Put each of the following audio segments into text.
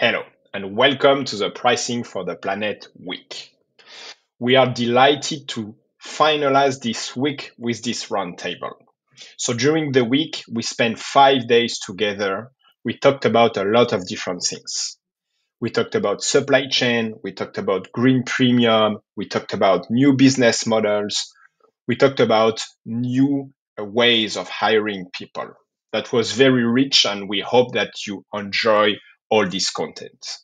Hello, and welcome to the Pricing for the Planet week. We are delighted to finalize this week with this roundtable. So during the week, we spent 5 days together. We talked about a lot of different things. We talked about supply chain, we talked about green premium, we talked about new business models, we talked about new ways of hiring people. That was very rich, and we hope that you enjoy all this content.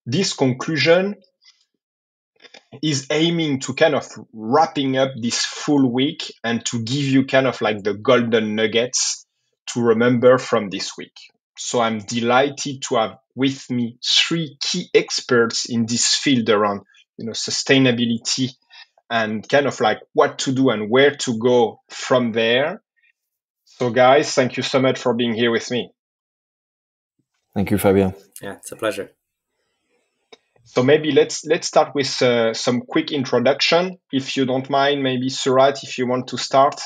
This conclusion is aiming to kind of wrapping up this full week and to give you kind of like the golden nuggets to remember from this week. So I'm delighted to have with me three key experts in this field around, sustainability and kind of like what to do and where to go from there. So guys, thank you so much for being here with me. Thank you, Fabien. Yeah, it's a pleasure. So maybe let's start with some quick introduction, if you don't mind. Maybe Surat, if you want to start.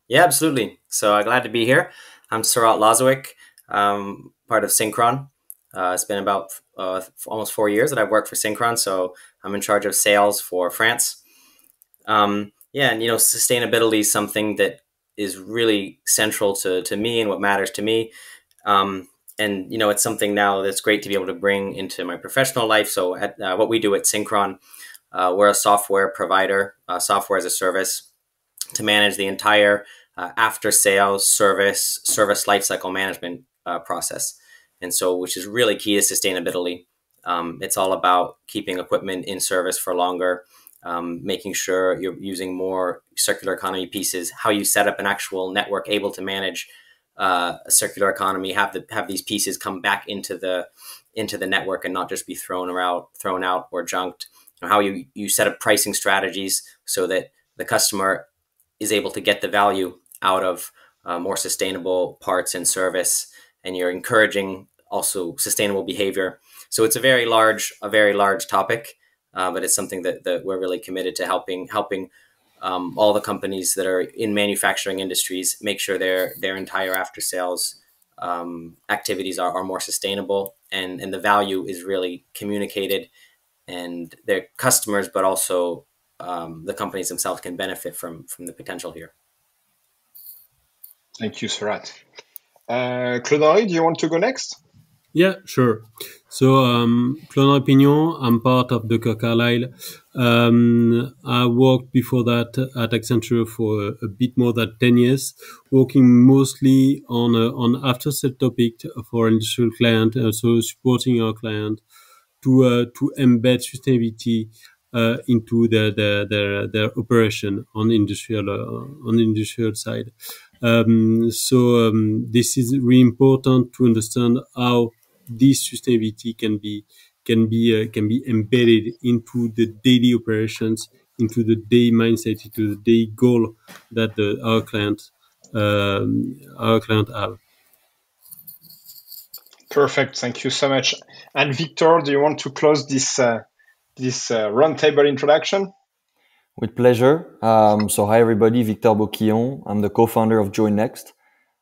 Yeah, absolutely. So glad to be here. I'm Surat Lazovic, part of Synchron. It's been about almost 4 years that I've worked for Synchron, so I'm in charge of sales for France. And sustainability is something that is really central to me and what matters to me. And it's something now that's great to be able to bring into my professional life. So at what we do at Synchron, we're a software provider, software as a service, to manage the entire after-sales service lifecycle management process. And so, which is really key to sustainability. It's all about keeping equipment in service for longer, making sure you're using more circular economy pieces, how you set up an actual network able to manage a circular economy, have these pieces come back into the network and not just be thrown out or junked. How you set up pricing strategies so that the customer is able to get the value out of more sustainable parts and service, and you're encouraging also sustainable behavior. So it's a very large topic, but it's something that we're really committed to helping all the companies that are in manufacturing industries make sure their entire after sales activities are more sustainable, and the value is really communicated, and their customers, but also the companies themselves can benefit from the potential here. Thank you, Surat. Claude-Henri, do you want to go next? Yeah, sure. So, Claude-Henri Pignon, I'm part of Dr. Carlyle. I worked before that at Accenture for a bit more than 10 years, working mostly on after-sale topic for industrial client, so supporting our client to embed sustainability into their operation on industrial side. This is really important to understand how this sustainability can be embedded into the daily operations, into the day mindset, into the day goal that our client have. Perfect. Thank you so much. And Victor, do you want to close this roundtable introduction? With pleasure. So hi everybody, Victor Boquillon. I'm the co-founder of Join Next.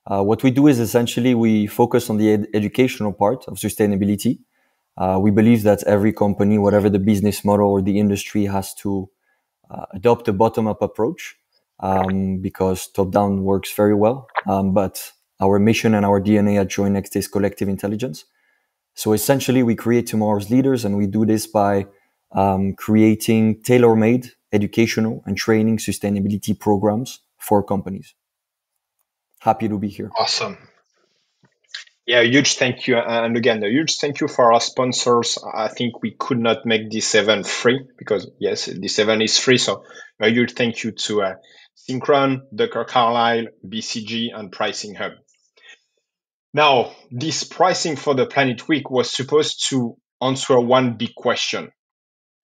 What we do is essentially we focus on the educational part of sustainability. We believe that every company, whatever the business model or the industry, has to adopt a bottom-up approach because top-down works very well. But our mission and our DNA at Join Next is collective intelligence. So essentially, we create tomorrow's leaders, and we do this by creating tailor-made educational and training sustainability programs for companies. Happy to be here. Awesome. Yeah, a huge thank you. And again, a huge thank you for our sponsors. I think we could not make this event free because, yes, this event is free. So a huge thank you to Synchron, Dr. Carlyle, BCG, and Pricing Hub. Now, this Pricing for the Planet week was supposed to answer one big question.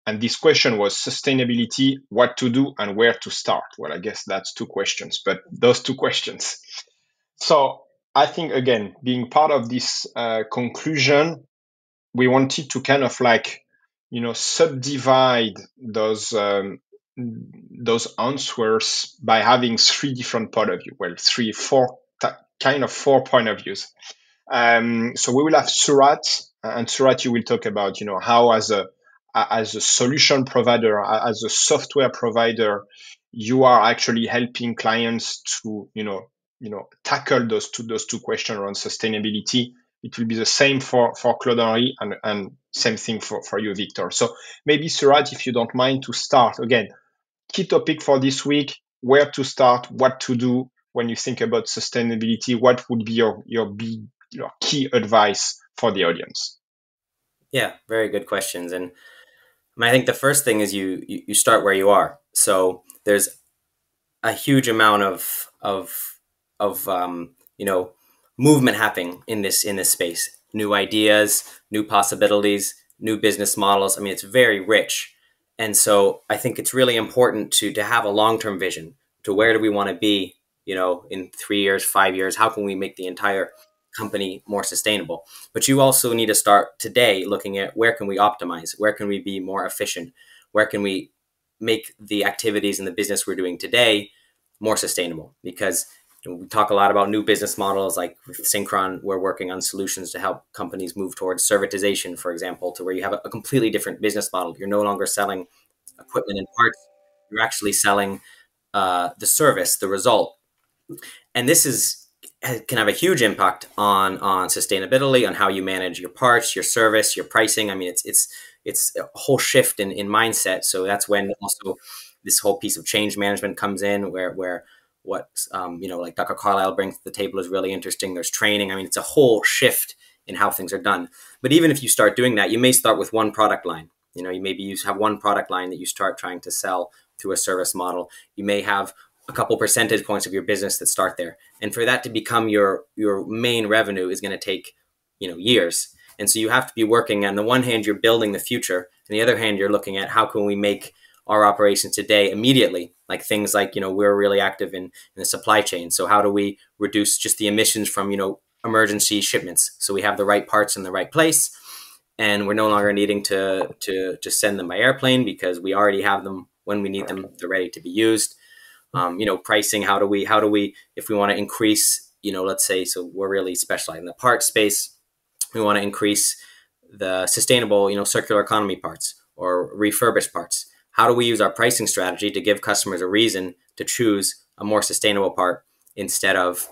And this question was sustainability, what to do and where to start. Well, I guess that's two questions, but those two questions. So I think, again, being part of this conclusion, we wanted to kind of like, subdivide those answers by having three different point of view. Well, four point of views. So we will have Surat and Surat, you will talk about, how as a solution provider, as a software provider, you are actually helping clients to, tackle those two questions around sustainability. It will be the same for Claude Henri and same thing for you, Victor. So maybe Surat, if you don't mind to start again, key topic for this week, where to start, what to do when you think about sustainability, what would be your key advice for the audience? Yeah, very good questions. And I think the first thing is you start where you are. So there's a huge amount of movement happening in this space. New ideas, new possibilities, new business models. I mean, it's very rich. And so I think it's really important to have a long-term vision to where do we want to be, in 3 years, 5 years, how can we make the entire company more sustainable? But you also need to start today looking at where can we optimize? Where can we be more efficient? Where can we make the activities and the business we're doing today more sustainable? Because we talk a lot about new business models. Like with Synchron, we're working on solutions to help companies move towards servitization, for example, to where you have a completely different business model. You're no longer selling equipment and parts. You're actually selling the service, the result. And this can have a huge impact on sustainability, on how you manage your parts, your service, your pricing. I mean, it's a whole shift in mindset. So that's when also this whole piece of change management comes in, where what like Dr. Carlisle brings to the table is really interesting. There's training. I mean, it's a whole shift in how things are done. But even if you start doing that, you may start with one product line. You have one product line that you start trying to sell through a service model. You may have a couple percentage points of your business that start there. And for that to become your main revenue is going to take, years. And so you have to be working on the one hand, you're building the future. And the other hand, you're looking at how can we make our operations today immediately, like things like, we're really active in the supply chain. So how do we reduce just the emissions from, emergency shipments? So we have the right parts in the right place, and we're no longer needing to send them by airplane because we already have them when we need them. They're ready to be used. Pricing, how do we, if we want to increase, let's say, so we're really specialized in the part space, we want to increase the sustainable, circular economy parts or refurbished parts. How do we use our pricing strategy to give customers a reason to choose a more sustainable part instead of,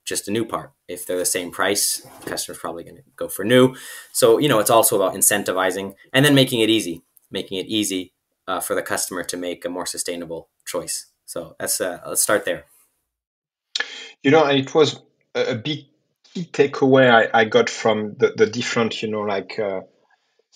just a new part? If they're the same price, the customer's probably going to go for new. So, it's also about incentivizing and then making it easy for the customer to make a more sustainable choice. So let's start there. It was a big key takeaway I got from the different,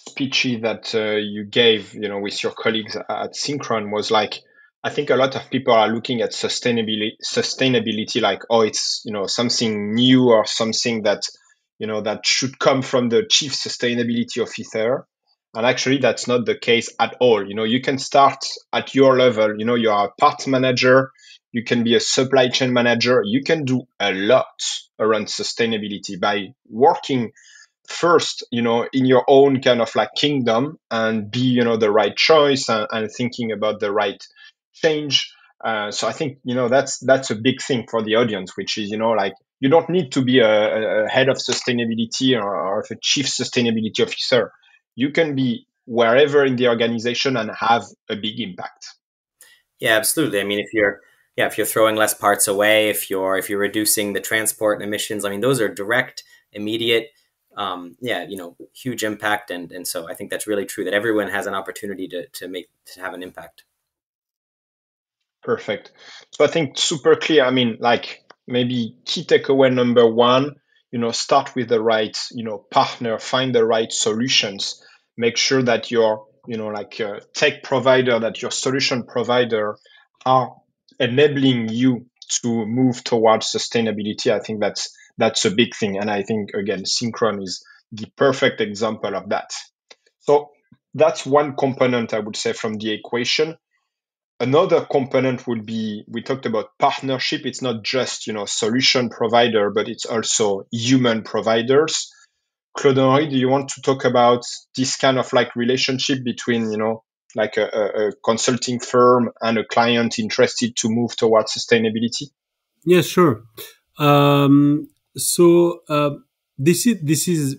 speeches that you gave, with your colleagues at Synchron was like, I think a lot of people are looking at sustainability like, oh, it's, something new or something that, that should come from the chief sustainability officer. And actually, that's not the case at all. You can start at your level. You are a part manager. You can be a supply chain manager. You can do a lot around sustainability by working first, in your own kind of like kingdom and be, the right choice and thinking about the right change. So I think, that's a big thing for the audience, which is, like, you don't need to be a head of sustainability or a chief sustainability officer. You can be wherever in the organization and have a big impact. Yeah, absolutely. I mean, if you're throwing less parts away, if you're reducing the transport emissions, I mean, those are direct, immediate, huge impact. And so I think that's really true, that everyone has an opportunity to have an impact. Perfect. So I think super clear. I mean, like, maybe key takeaway number one, start with the right, partner, find the right solutions, make sure that your, tech provider, that your solution provider are enabling you to move towards sustainability. I think that's a big thing. And I think, again, Synchron is the perfect example of that. So that's one component, I would say, from the equation. Another component would be, we talked about partnership. It's not just, solution provider, but it's also human providers. Claude Henri, do you want to talk about this kind of like relationship between, like a consulting firm and a client interested to move towards sustainability? Yes, sure. So this is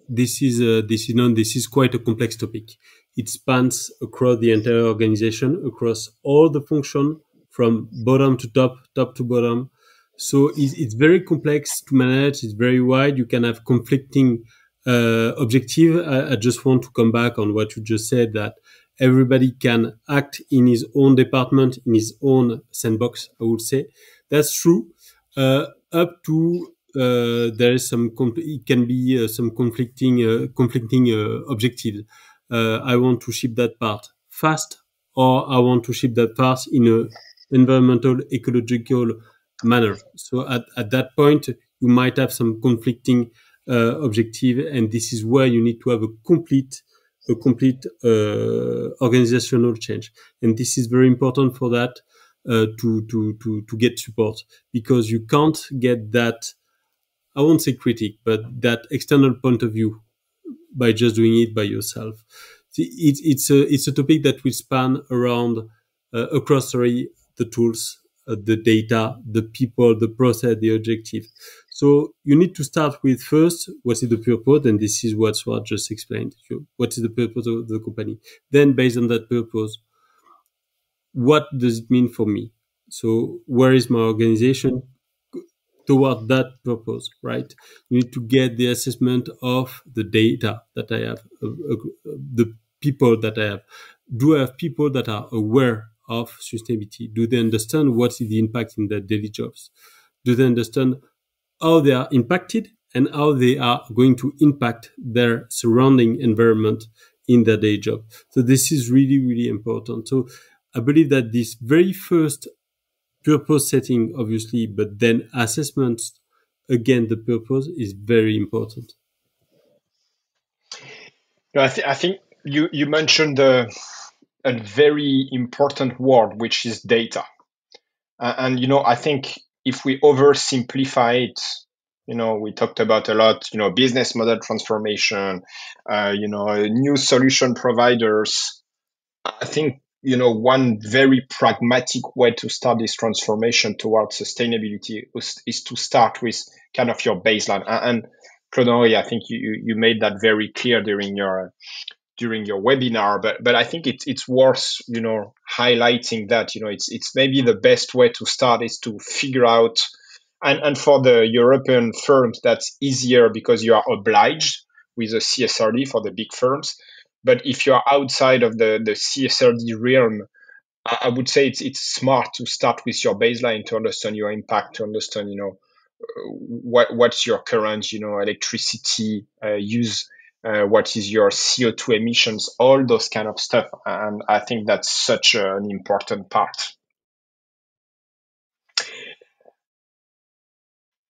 this is quite a complex topic. It spans across the entire organization, across all the function, from bottom to top, top to bottom. So it's very complex to manage. It's very wide. You can have conflicting objective. I just want to come back on what you just said, that everybody can act in his own department, in his own sandbox, I would say. That's true. Up to there is it can be some conflicting objectives. I want to ship that part fast, or I want to ship that part in a environmental, ecological manner. So at that point, you might have some conflicting objective, and this is where you need to have a complete organizational change. And this is very important for that to get support, because you can't get that, I won't say critic, but that external point of view by just doing it by yourself. It's a topic that will span around across the tools, the data, the people, the process, the objective. So you need to start with first, what is the purpose? And this is what Swart just explained. What is the purpose of the company? Then based on that purpose, what does it mean for me? So where is my organization toward that purpose, right? You need to get the assessment of the data that I have, the people that I have. Do I have people that are aware of sustainability? Do they understand what is the impact in their daily jobs? Do they understand how they are impacted and how they are going to impact their surrounding environment in their day job? So this is really, really important. So I believe that this very first purpose setting, obviously, but then assessments, again, the purpose is very important. I think you mentioned a very important word, which is data. And, I think if we oversimplify it, we talked about a lot, business model transformation, new solution providers. I think, one very pragmatic way to start this transformation towards sustainability is to start with kind of your baseline. And Claude-Henri, I think you made that very clear during your webinar, but I think it's worth, highlighting that, it's maybe the best way to start is to figure out, and for the European firms, that's easier because you are obliged with a CSRD for the big firms. But if you're outside of the CSRD realm, I would say it's smart to start with your baseline to understand your impact, to understand, what's your current, electricity use, what is your CO2 emissions, all those kind of stuff. And I think that's such an important part.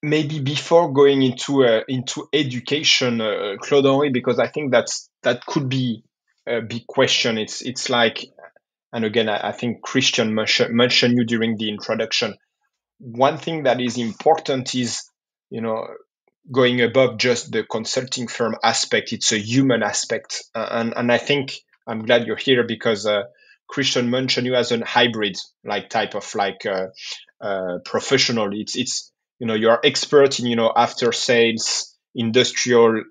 Maybe before going into education, Claude-Henri, because I think that could be a big question. It's like, and again, I think Christian mentioned you during the introduction. One thing that is important is, going above just the consulting firm aspect, it's a human aspect. And I think I'm glad you're here because Christian mentioned you as a hybrid, type of professional. It's you're expert in, after sales, industrial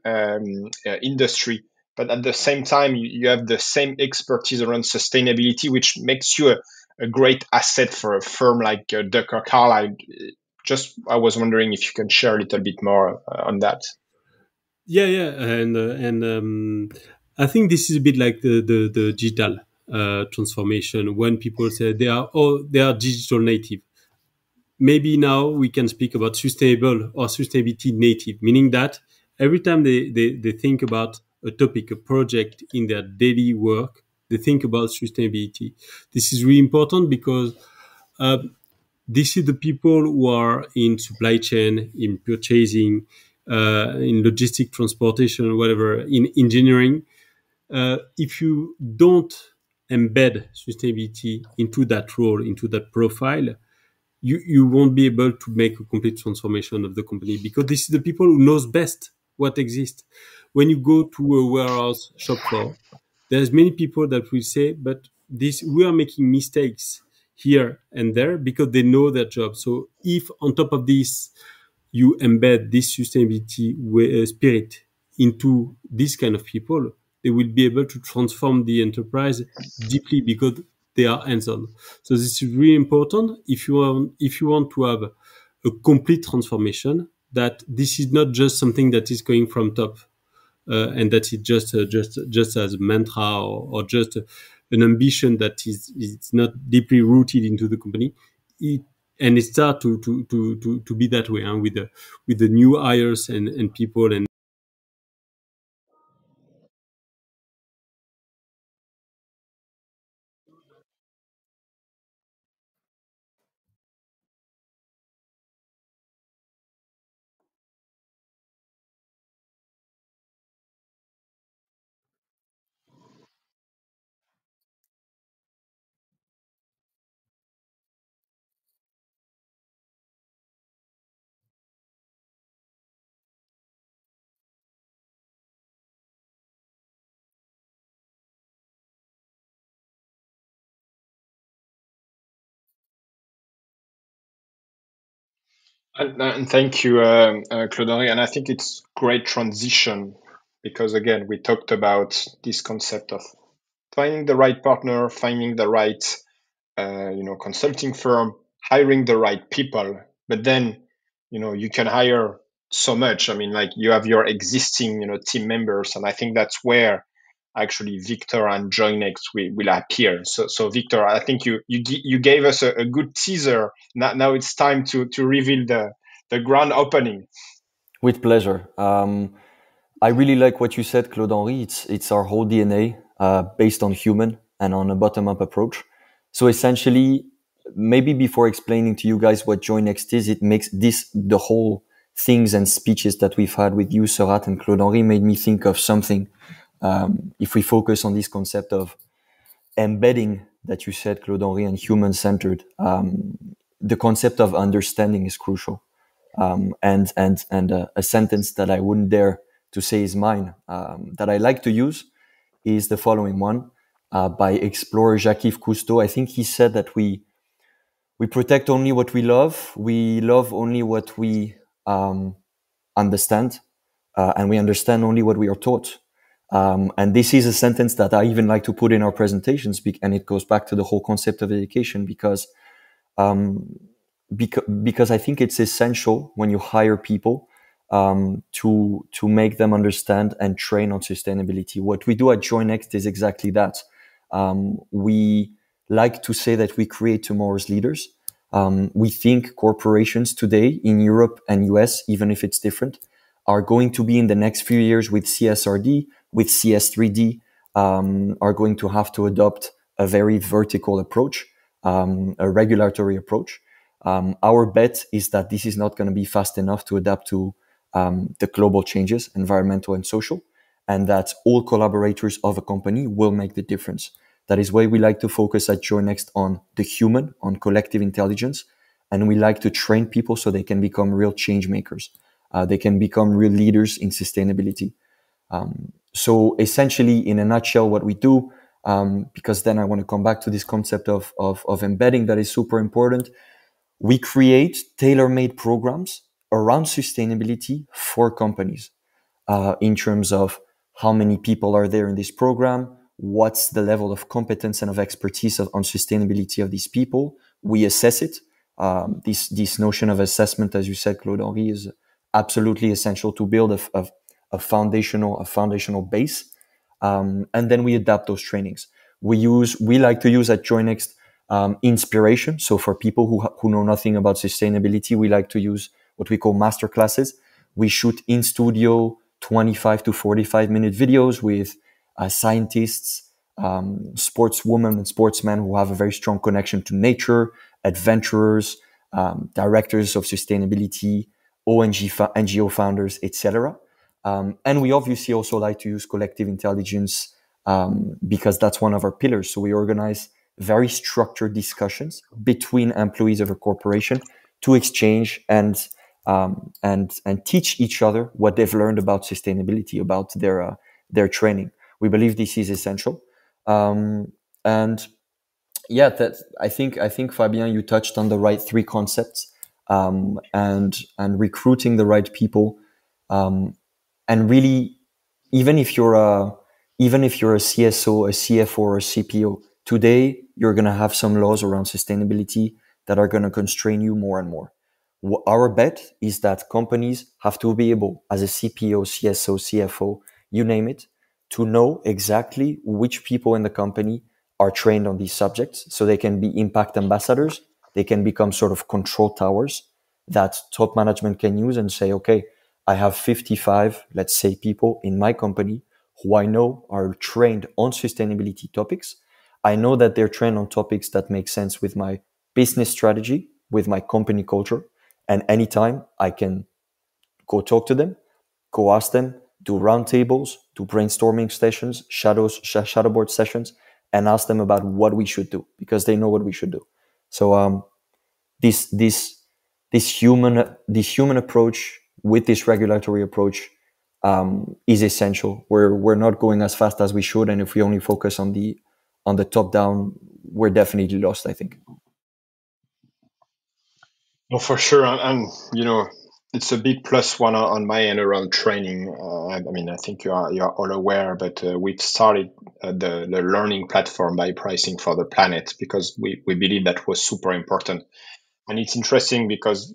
industry, but at the same time, you have the same expertise around sustainability, which makes you a great asset for a firm like Decker Carlisle. I was wondering if you can share a little bit more on that. Yeah, and I think this is a bit like the digital transformation. When people say they are digital native, maybe now we can speak about sustainable or sustainability native, meaning that every time they think about a topic, a project in their daily work, they think about sustainability. This is really important because this is the people who are in supply chain, in purchasing, in logistic transportation, whatever, in engineering. If you don't embed sustainability into that role, into that profile, you won't be able to make a complete transformation of the company, because this is the people who knows best what exists. When you go to a warehouse shop floor, there's many people that will say, but we are making mistakes here and there, because they know their job. So if on top of this, you embed this sustainability spirit into this kind of people, they will be able to transform the enterprise deeply because they are hands-on. So this is really important if you want to have a complete transformation, that this is not just something that is going from top, and that it just as a mantra, or just an ambition that is not deeply rooted into the company. And it start to be that way, with the new hires and people. And And thank you, Claude-Henri. And I think it's great transition because again, we talked about this concept of finding the right partner, finding the right, consulting firm, hiring the right people. But then, you can hire so much. I mean, like you have your existing, team members, and I think that's where actually Victor and JoinNext will appear. So Victor, I think you gave us a good teaser. Now it's time to reveal the grand opening. With pleasure. I really like what you said, Claude-Henri. It's our whole DNA, based on human and on a bottom-up approach. So essentially, maybe before explaining to you guys what JoinNext is, it makes the whole things and speeches that we've had with you, Sarat and Claude-Henri, made me think of something. If we focus on this concept of embedding that you said, Claude-Henri, and human-centered, the concept of understanding is crucial. And a sentence that I wouldn't dare to say is mine, that I like to use, is the following one, by explorer Jacques-Yves Cousteau. I think he said that we protect only what we love only what we understand, and we understand only what we are taught. And this is a sentence that I even like to put in our presentations, and it goes back to the whole concept of education, because I think it's essential when you hire people, to make them understand and train on sustainability. What we do at JoinNext is exactly that. We like to say that we create tomorrow's leaders. We think corporations today in Europe and US, even if it's different, are going to be in the next few years with CSRD, with CS3D, are going to have to adopt a very vertical approach, a regulatory approach. Our bet is that this is not going to be fast enough to adapt to the global changes, environmental and social, and that all collaborators of a company will make the difference. That is why we like to focus at JoinNext on the human, on collective intelligence, and we like to train people so they can become real change makers. They can become real leaders in sustainability. So essentially, in a nutshell, what we do, because then I want to come back to this concept of embedding that is super important. We create tailor-made programs around sustainability for companies, in terms of how many people are there in this program, what's the level of competence and of expertise on sustainability of these people. We assess it. This notion of assessment, as you said, Claude-Henri, is absolutely essential to build a foundational base. And then we adapt those trainings. We like to use at JoinNext inspiration. So for people who know nothing about sustainability, we like to use what we call master classes. We shoot in studio 25 to 45 minute videos with scientists, sportswomen and sportsmen who have a very strong connection to nature, adventurers, directors of sustainability, NGO founders, etc. And we obviously also like to use collective intelligence, because that's one of our pillars. So we organize very structured discussions between employees of a corporation to exchange and teach each other what they've learned about sustainability, about their training. We believe this is essential. And yeah, that I think Fabien, you touched on the right three concepts, and recruiting the right people, and really even if you're a even if you're a CSO, a CFO, or a CPO, today you're going to have some laws around sustainability that are going to constrain you more and more. Our bet is that companies have to be able, as a CPO, CSO, CFO, you name it, to know exactly which people in the company are trained on these subjects so they can be impact ambassadors. They can become sort of control towers that top management can use and say, okay, I have 55, let's say, people in my company who I know are trained on sustainability topics. I know that they're trained on topics that make sense with my business strategy, with my company culture. And anytime I can go talk to them, go ask them, do roundtables, do brainstorming sessions, shadowboard sessions, and ask them about what we should do because they know what we should do. So this this this human approach with this regulatory approach is essential. We're not going as fast as we should, and if we only focus on the top down, we're definitely lost, I think. No, for sure, and it's a big plus one on my end around training. I mean, I think you are all aware, but we've started the learning platform by pricing for the planet because we believe that was super important. And it's interesting because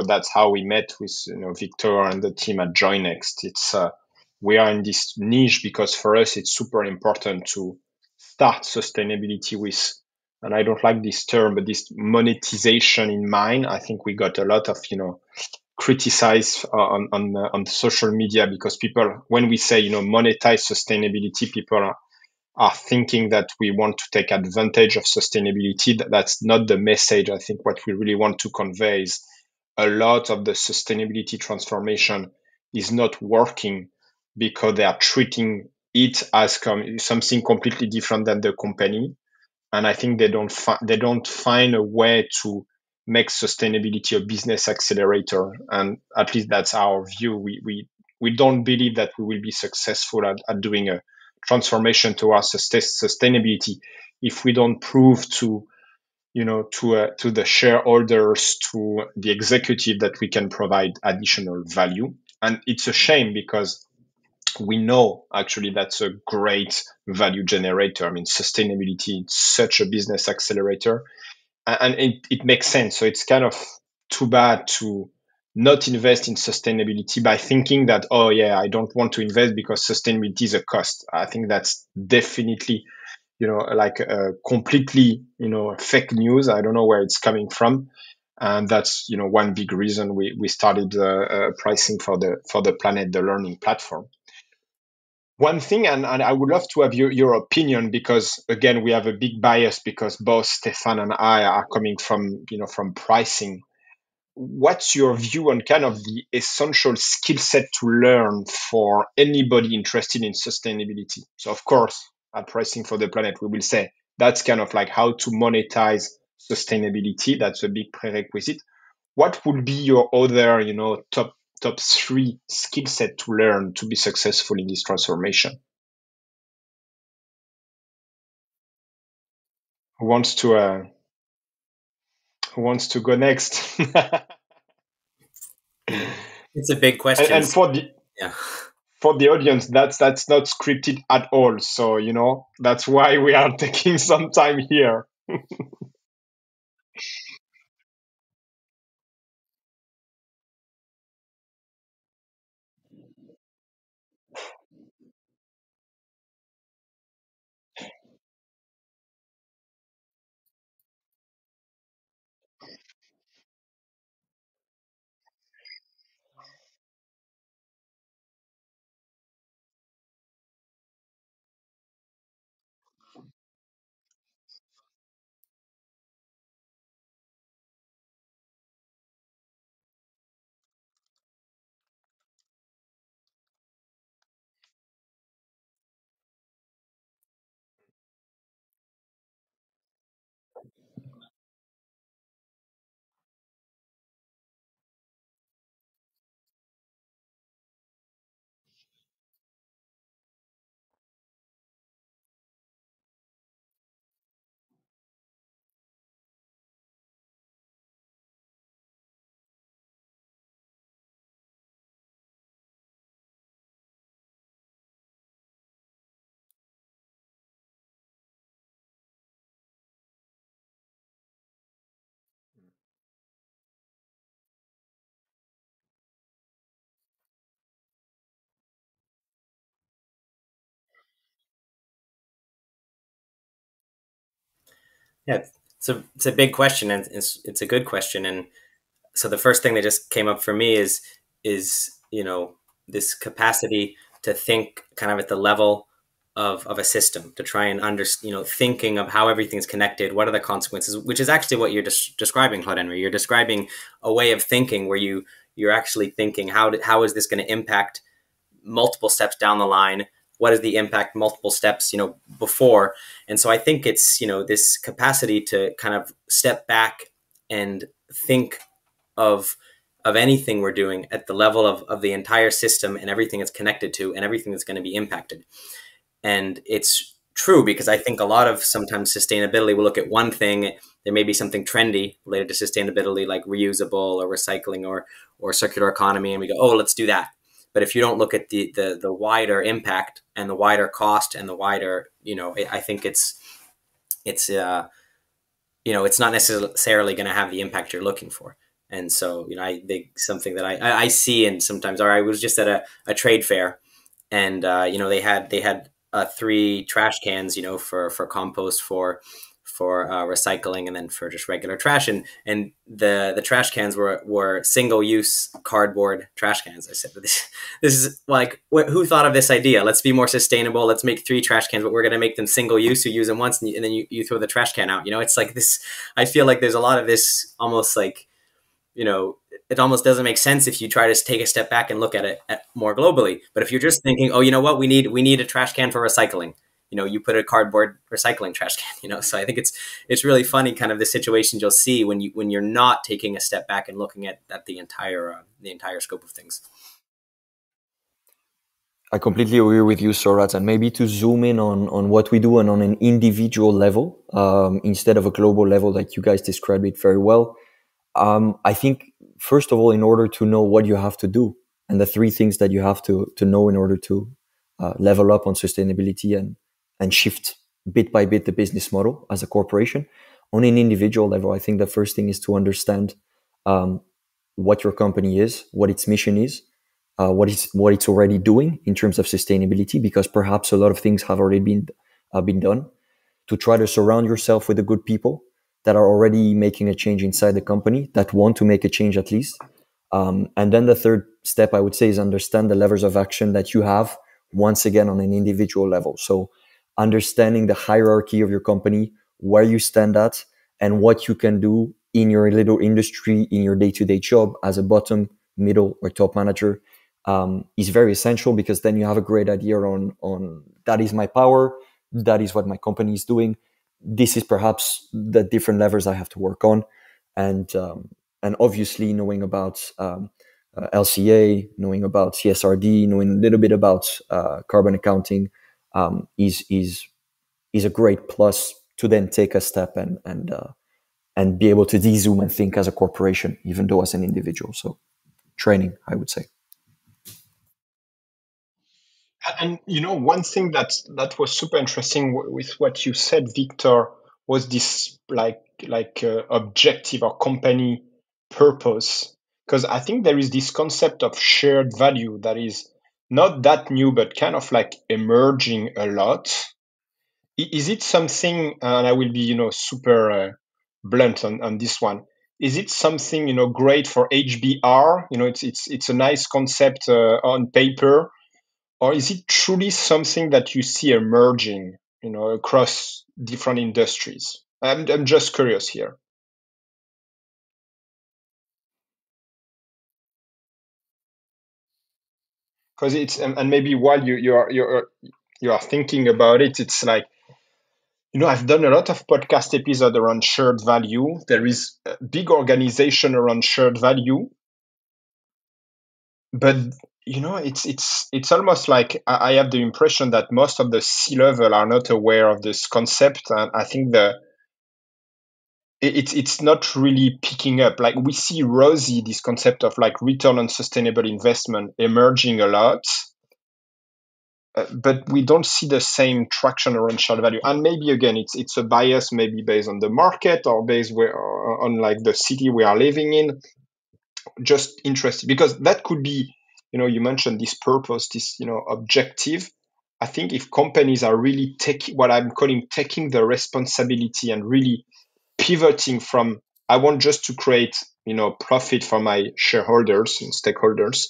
that's how we met with Victor and the team at JoinNext. It's we are in this niche because for us it's super important to start sustainability with, and I don't like this term, but this monetization in mind. I think we got a lot of criticize on social media because people, when we say monetize sustainability, people are thinking that we want to take advantage of sustainability. That's not the message. I think what we really want to convey is a lot of the sustainability transformation is not working because they are treating it as something completely different than the company. And I think they don't find a way to make sustainability a business accelerator. And at least that's our view. We don't believe that we will be successful at doing a transformation towards sustainability if we don't prove to to the shareholders, to the executive, that we can provide additional value. And it's a shame because we know actually that's a great value generator. I mean, sustainability is such a business accelerator, and it makes sense. So it's kind of too bad to not invest in sustainability by thinking that, oh yeah, I don't want to invest because sustainability is a cost. I think that's definitely like completely fake news. I don't know where it's coming from, and that's one big reason we started pricing for the planet, the learning platform. One thing, and I would love to have your opinion, because again we have a big bias because both Stefan and I are coming from from pricing. What's your view on kind of the essential skill set to learn for anybody interested in sustainability? So of course, at Pricing for the Planet, we will say that's kind of like how to monetize sustainability. That's a big prerequisite. What would be your other, top three skill set to learn to be successful in this transformation? Who wants to uh, who wants to go next? It's a big and, question. and for the Yeah. for the audience, that's not scripted at all. So that's why we are taking some time here. Yeah, it's a big question, and it's a good question. And so the first thing that just came up for me is this capacity to think kind of at the level of a system, to try and thinking of how everything's connected, what are the consequences, which is actually what you're describing, Claude Henry. You're describing a way of thinking where you're actually thinking how is this going to impact multiple steps down the line. What is the impact multiple steps before? And so I think it's this capacity to kind of step back and think of anything we're doing at the level of the entire system and everything it's connected to and everything that's going to be impacted. And it's true because I think a lot of sometimes sustainability will look at one thing. There may be something trendy related to sustainability, like reusable or recycling or circular economy, and we go, oh, let's do that. But if you don't look at the wider impact and the wider cost and the wider, I think it's it's not necessarily going to have the impact you're looking for. And so, I think something that I see, and sometimes, or I was just at a trade fair, and they had 3 trash cans, for compost, for recycling, and then for just regular trash. And the trash cans were single use cardboard trash cans. I said, this is like, who thought of this idea? Let's be more sustainable. Let's make 3 trash cans, but we're going to make them single use. You use them once, and then you throw the trash can out. It's like this. I feel like there's a lot of this almost like, it almost doesn't make sense if you try to take a step back and look at it more globally. But if you're just thinking, oh, you know what, we need a trash can for recycling, you put a cardboard recycling trash can, so I think it's really funny, kind of the situations you'll see when you're not taking a step back and looking at the entire scope of things. I completely agree with you, Sorat. And maybe to zoom in on what we do and on an individual level, instead of a global level, like you guys described it very well. I think, first of all, in order to know what you have to do and the 3 things that you have to know in order to level up on sustainability and shift bit by bit the business model as a corporation, on an individual level, I think the first thing is to understand what your company is, what its mission is, what it's already doing in terms of sustainability, because perhaps a lot of things have already been done. To try to surround yourself with the good people that are already making a change inside the company, that want to make a change at least. And then the third step, I would say, is understand the levers of action that you have, once again, on an individual level. So understanding the hierarchy of your company, where you stand at, and what you can do in your little industry, in your day-to-day job as a bottom, middle, or top manager, is very essential, because then you have a great idea on that is my power, that is what my company is doing. This is perhaps the different levers I have to work on, and obviously knowing about LCA, knowing about CSRD, knowing a little bit about carbon accounting is a great plus to then take a step and be able to de-zoom and think as a corporation, even though as an individual. So training, I would say. And one thing that was super interesting with what you said, Victor, was this like objective or company purpose. Because I think there is this concept of shared value that is not that new, but kind of like emerging a lot. Is it something, and I will be, super blunt on this one. Is it something, great for HBR? It's a nice concept on paper, or is it truly something that you see emerging, across different industries? I'm just curious here. Because it's, and maybe while you are thinking about it, it's like, I've done a lot of podcast episodes around shared value. There is a big organization around shared value, but it's almost like I have the impression that most of the C-level are not aware of this concept, and I think it's not really picking up. Like, we see ROSI, this concept of like return on sustainable investment, emerging a lot, but we don't see the same traction around shared value. And maybe again, it's a bias, maybe based on the market or based on like the city we are living in. Just interested, because that could be, you mentioned this purpose, this objective. I think if companies are really taking what I'm calling taking the responsibility and really pivoting from I want just to create, profit for my shareholders and stakeholders,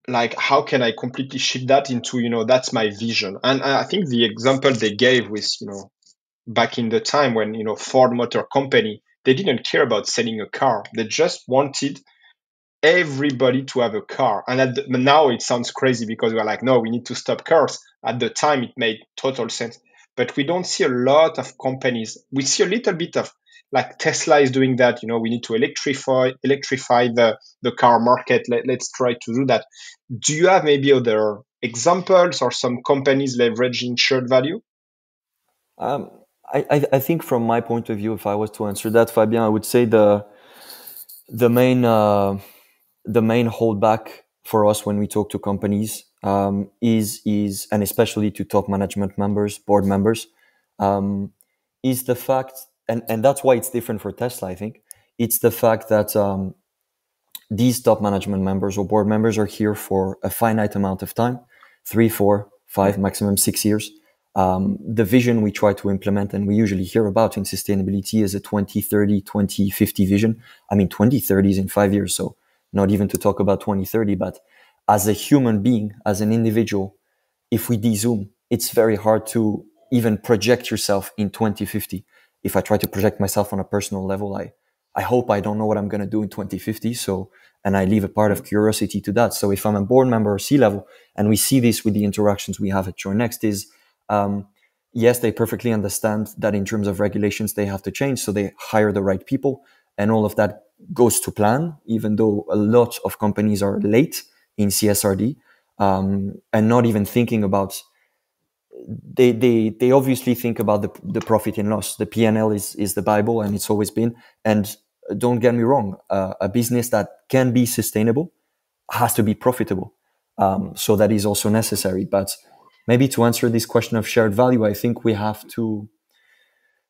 like how can I completely shift that into, that's my vision. And I think the example they gave with, back in the time when, Ford Motor Company, they didn't care about selling a car. They just wanted everybody to have a car. And now it sounds crazy because we're like, no, we need to stop cars. At the time, it made total sense. But we don't see a lot of companies. We see a little bit of like Tesla is doing that. We need to electrify the car market. Let's try to do that. Do you have maybe other examples or some companies leveraging shared value? Um, I think from my point of view, if I was to answer that, Fabien, I would say the main the main holdback for us when we talk to companies is and especially to top management members, board members, is the fact, and that's why it's different for Tesla. I think it's the fact that these top management members or board members are here for a finite amount of time, 3, 4, 5, maximum 6 years. The vision we try to implement and we usually hear about in sustainability is a 2030, 2050 vision. I mean, 2030 is in 5 years, so not even to talk about 2030, but as a human being, as an individual, if we de-zoom, it's very hard to even project yourself in 2050. If I try to project myself on a personal level, I hope I don't know what I'm going to do in 2050. So, and I leave a part of curiosity to that. So if I'm a board member or C-level, and we see this with the interactions we have at JoinNext is, yes, they perfectly understand that in terms of regulations, they have to change. So they hire the right people and all of that goes to plan, even though a lot of companies are late in CSRD and not even thinking about, they obviously think about the profit and loss. The P&L is the Bible and it's always been. And don't get me wrong, a business that can be sustainable has to be profitable. So that is also necessary. But maybe to answer this question of shared value, I think we have to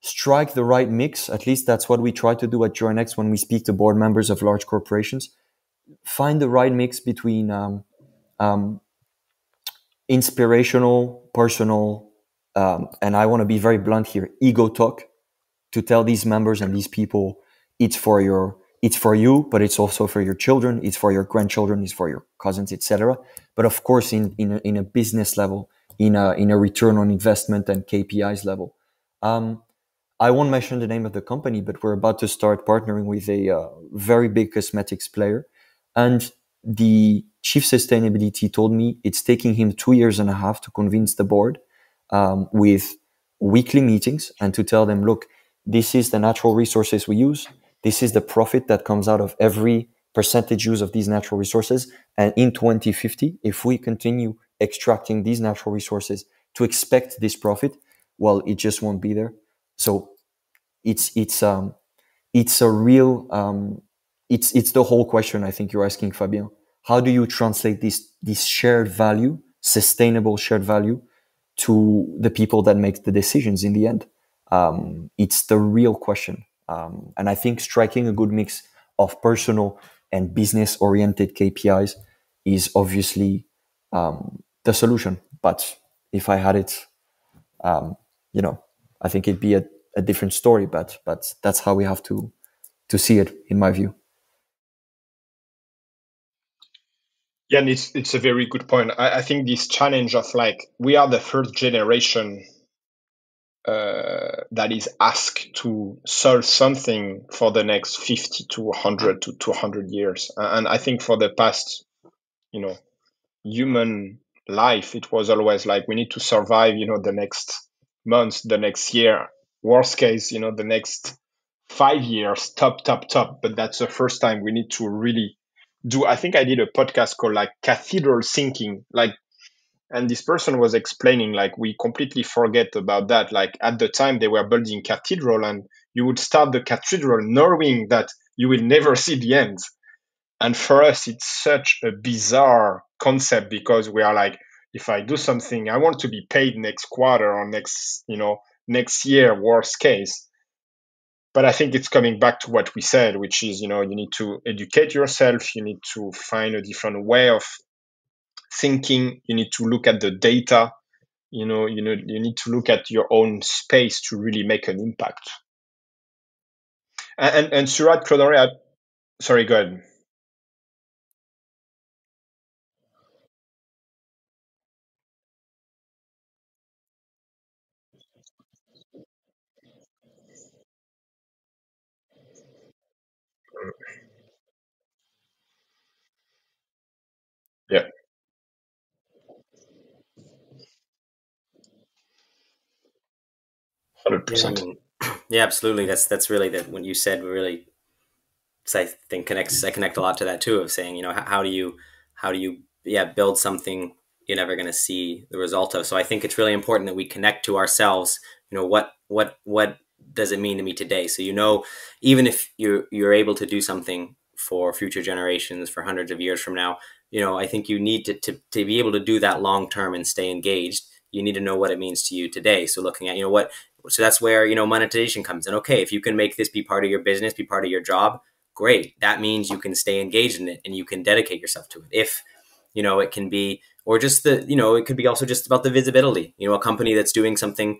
strike the right mix. At least that's what we try to do at JoinNext when we speak to board members of large corporations. Find the right mix between inspirational, personal, and I want to be very blunt here, ego talk to tell these members and these people it's for you, but it's also for your children, it's for your grandchildren, it's for your cousins, etc. But of course, in a business level, in a return on investment and KPIs level. I won't mention the name of the company, but we're about to start partnering with a very big cosmetics player. And the chief sustainability told me it's taking him 2.5 years to convince the board with weekly meetings and to tell them, look, this is the natural resources we use. This is the profit that comes out of every percentage use of these natural resources. And in 2050, if we continue extracting these natural resources to expect this profit, well, it just won't be there. So it's a real it's the whole question I think you're asking, Fabien. How do you translate this shared value, sustainable shared value, to the people that make the decisions in the end? It's the real question. And I think striking a good mix of personal and business-oriented KPIs is obviously the solution. But if I had it, I think it'd be a different story. But that's how we have to see it, in my view. Yeah, and it's a very good point. I think this challenge of like we are the first generation that is asked to solve something for the next 50 to 100 to 200 years. And I think for the past, human life, it was always like we need to survive, the next month, the next year, worst case, the next 5 years, top. But that's the first time we need to really do. I think I did a podcast called like cathedral thinking, like, and this person was explaining like we completely forget about that. Like at the time they were building cathedral and you would start the cathedral knowing that you will never see the end. And for us it's such a bizarre concept because we are like, if I do something, I want to be paid next quarter or next year, worst case. But I think it's coming back to what we said, which is, you need to educate yourself, you need to find a different way of thinking. You need to look at the data. You need to look at your own space to really make an impact. And Surat, Claude-Henri, sorry, go ahead. Yeah, 100%. Yeah, I mean, yeah, absolutely. That's really that when you said really, 'cause I think I connect a lot to that too of saying, how do you yeah build something you're never going to see the result of. So I think it's really important that we connect to ourselves. What does it mean to me today? So even if you're able to do something for future generations for hundreds of years from now, I think you need to be able to do that long term and stay engaged. You need to know what it means to you today. So looking at so that's where monetization comes in. Okay, if you can make this be part of your business, be part of your job, great. That means you can stay engaged in it and you can dedicate yourself to it. If it can be, or just it could be also just about the visibility. A company that's doing something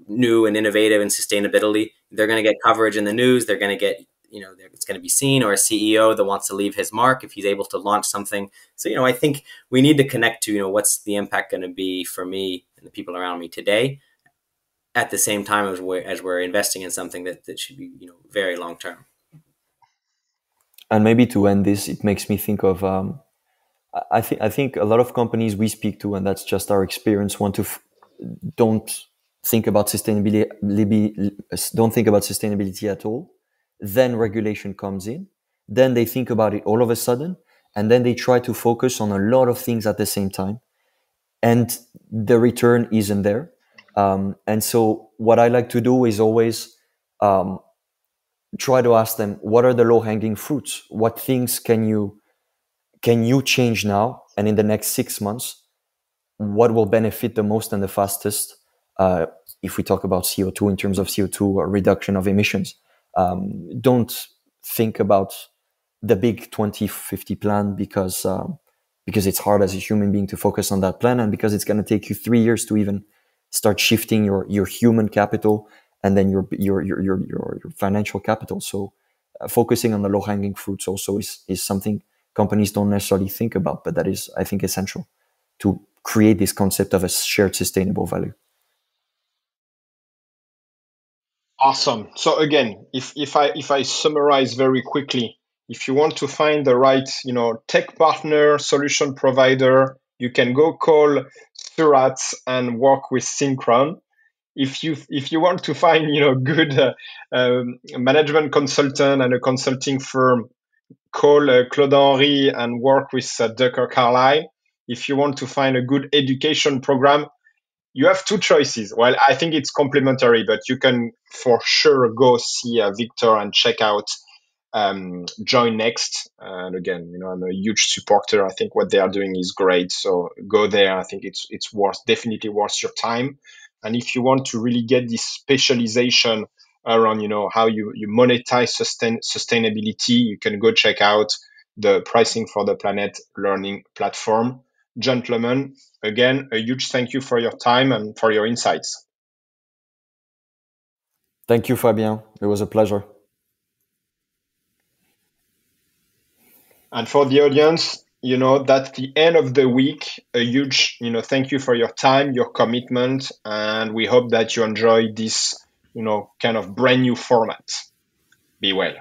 new and innovative and sustainability, they're going to get coverage in the news. They're going to get, it's going to be seen, or a CEO that wants to leave his mark if he's able to launch something. So, I think we need to connect to, what's the impact going to be for me and the people around me today, at the same time as we're investing in something that should be, very long term. And maybe to end this, it makes me think of I think a lot of companies we speak to, and that's just our experience, don't think about sustainability at all. Then regulation comes in, then they think about it all of a sudden, and then they try to focus on a lot of things at the same time, and the return isn't there. And so what I like to do is always try to ask them, what are the low-hanging fruits? What things can you change now, and in the next 6 months, what will benefit the most and the fastest, if we talk about CO2 in terms of CO2 or reduction of emissions. Don't think about the big 2050 plan because it's hard as a human being to focus on that plan, and because it's going to take you 3 years to even start shifting your human capital and then your financial capital. So focusing on the low-hanging fruits also is something companies don't necessarily think about, but that is, I think, essential to create this concept of a shared sustainable value. Awesome. So again, if I summarize very quickly, if you want to find the right, tech partner, solution provider, you can go call Surat and work with Synchron. If you want to find, good management consultant and a consulting firm, call Claude-Henri and work with Ducker Carlyle. If you want to find a good education program, you have two choices. Well, I think it's complementary, but you can for sure go see Victor and check out Join Next. And again, I'm a huge supporter. I think what they are doing is great. So go there. I think it's definitely worth your time. And if you want to really get this specialization around, how you monetize sustainability, you can go check out the Pricing for the Planet learning platform. Gentlemen, again, a huge thank you for your time and for your insights. Thank you, Fabien. It was a pleasure. And for the audience, that's the end of the week. A huge, thank you for your time, your commitment, and we hope that you enjoy this, kind of brand new format. Be well.